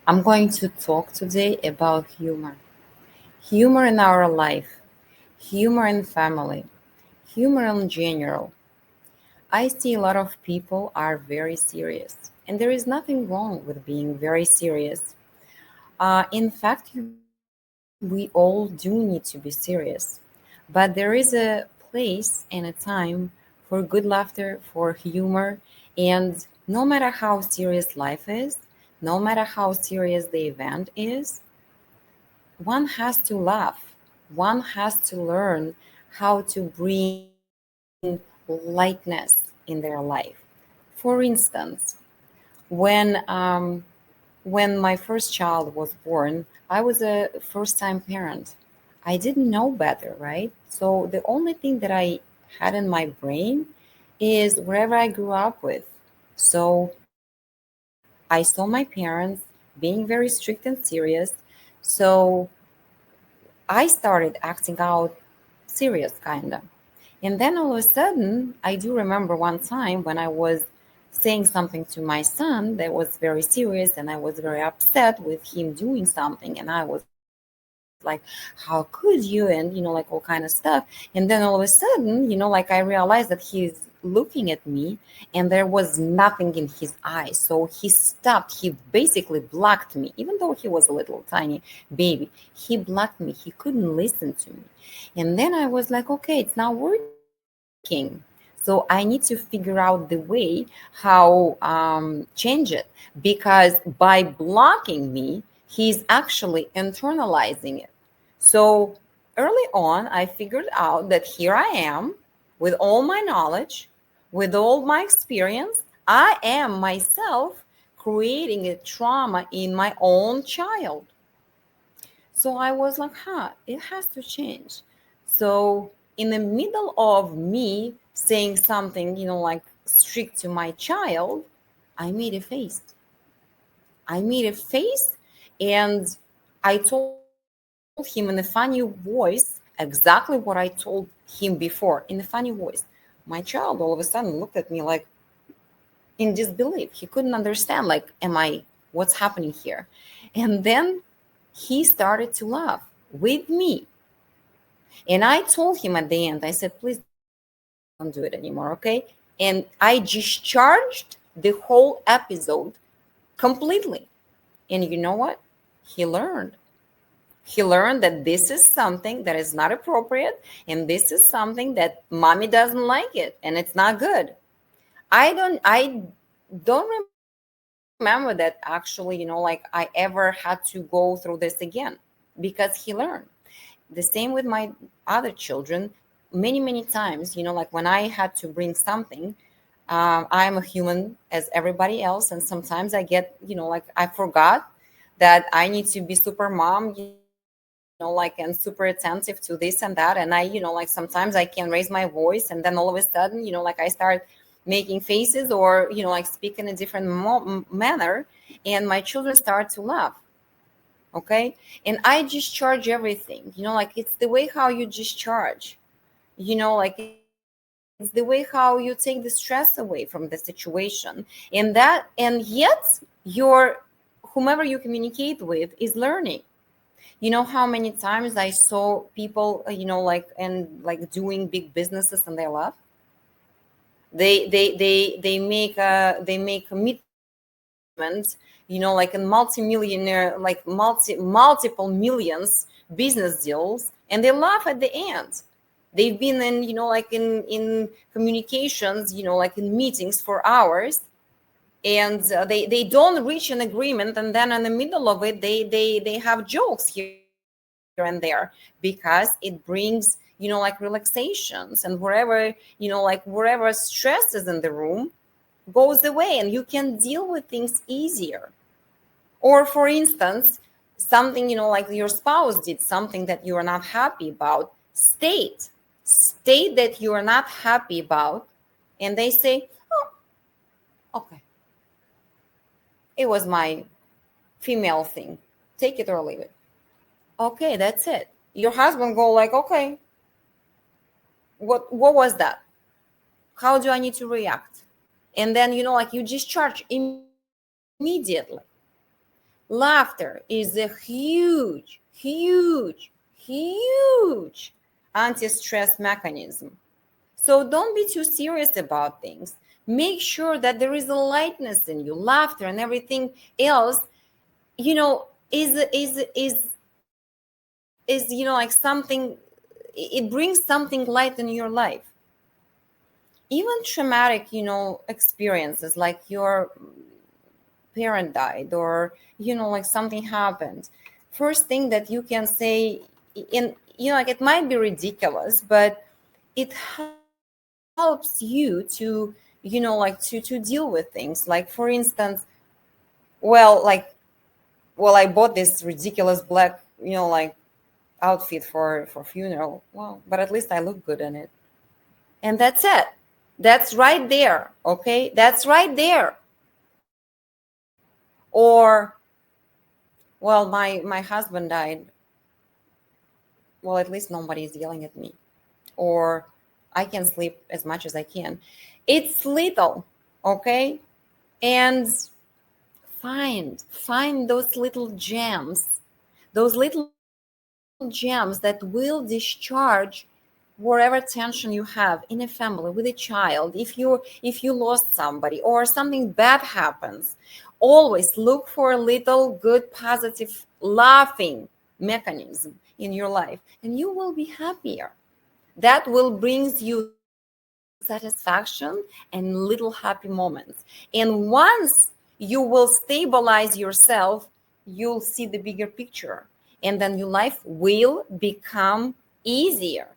I'm going to talk today about humor. Humor in our life, humor in family, humor in general. I see a lot of people are very serious, and there is nothing wrong with being very serious. In fact, we all do need to be serious, but there is a place and a time for good laughter, for humor, and no matter how serious life is, no matter how serious the event is, one has to laugh. One has to learn how to bring lightness in their life. For instance, when when my first child was born, I was a first time parent. I didn't know better, right? So the only thing that I had in my brain is wherever I grew up with. So I saw my parents being very strict and serious. So I started acting out serious, kind of. And then all of a sudden, I do remember one time when I was saying something to my son that was very serious, and I was very upset with him doing something. And I was like, how could you? And, like all kind of stuff. And then all of a sudden, like I realized that he's looking at me and there was nothing in his eyes. So he stopped. He basically blocked me, even though he was a little tiny baby. He blocked me. He couldn't listen to me. And then I was like, okay, it's not working. So I need to figure out the way how change it, because by blocking me, he's actually internalizing it. So early on, I figured out that here I am with all my knowledge, with all my experience. I am myself creating a trauma in my own child. So I was like, it has to change. So in the middle of me saying something, like strict to my child, I made a face. I made a face and I told him in a funny voice exactly what I told him before in a funny voice. My child all of a sudden looked at me like in disbelief. He couldn't understand, like, what's happening here? And then he started to laugh with me. And I told him at the end, I said, please don't do it anymore, okay? And I discharged the whole episode completely. And you know what? He learned. He learned that this is something that is not appropriate, and this is something that mommy doesn't like it, and it's not good. I don't remember that actually, like I ever had to go through this again, because he learned. The same with my other children. Many times, like when I had to bring something, I'm a human as everybody else, and sometimes I get, like I forgot that I need to be super mom, like and super attentive to this and that. And I, like sometimes I can raise my voice, and then all of a sudden, like I start making faces or, like speak in a different manner, and my children start to laugh. Okay. And I discharge everything, like it's the way how you discharge, like it's the way how you take the stress away from the situation. And yet your whomever you communicate with is learning. How many times I saw people, like doing big businesses and they laugh. They make commitments, like in multi-millionaire, like multiple millions business deals, and they laugh at the end. They've been in, like in communications, like in meetings for hours, and they don't reach an agreement, and then in the middle of it they have jokes here and there, because it brings, like relaxations, and wherever stress is in the room goes away, and you can deal with things easier. Or for instance, something, like your spouse did something that you are not happy about. State that you are not happy about, and they say, oh, okay, it was my female thing, take it or leave it. Okay, that's it. Your husband go like, okay, what was that? How do I need to react? And then, like you discharge immediately. So Laughter is a huge, huge, huge anti-stress mechanism. So don't be too serious about things. Make sure that there is a lightness in you. Laughter and everything else, is like something, it brings something light in your life. Even traumatic, experiences like your parent died, or like something happened, first thing that you can say, in like, it might be ridiculous, but it helps you to like to deal with things. Like, for instance, well, like, well, I bought this ridiculous black, like, outfit for funeral. Well, but at least I look good in it, and that's it. That's right there. Okay, that's right there. Or, well, my husband died. Well, at least nobody's yelling at me. Or I can sleep as much as I can. It's little, okay? And find those little gems that will discharge whatever tension you have in a family, with a child, if you lost somebody or something bad happens. Always look for a little good, positive, laughing mechanism in your life, and you will be happier. That will brings you satisfaction and little happy moments. And once you will stabilize yourself, you'll see the bigger picture, and then your life will become easier.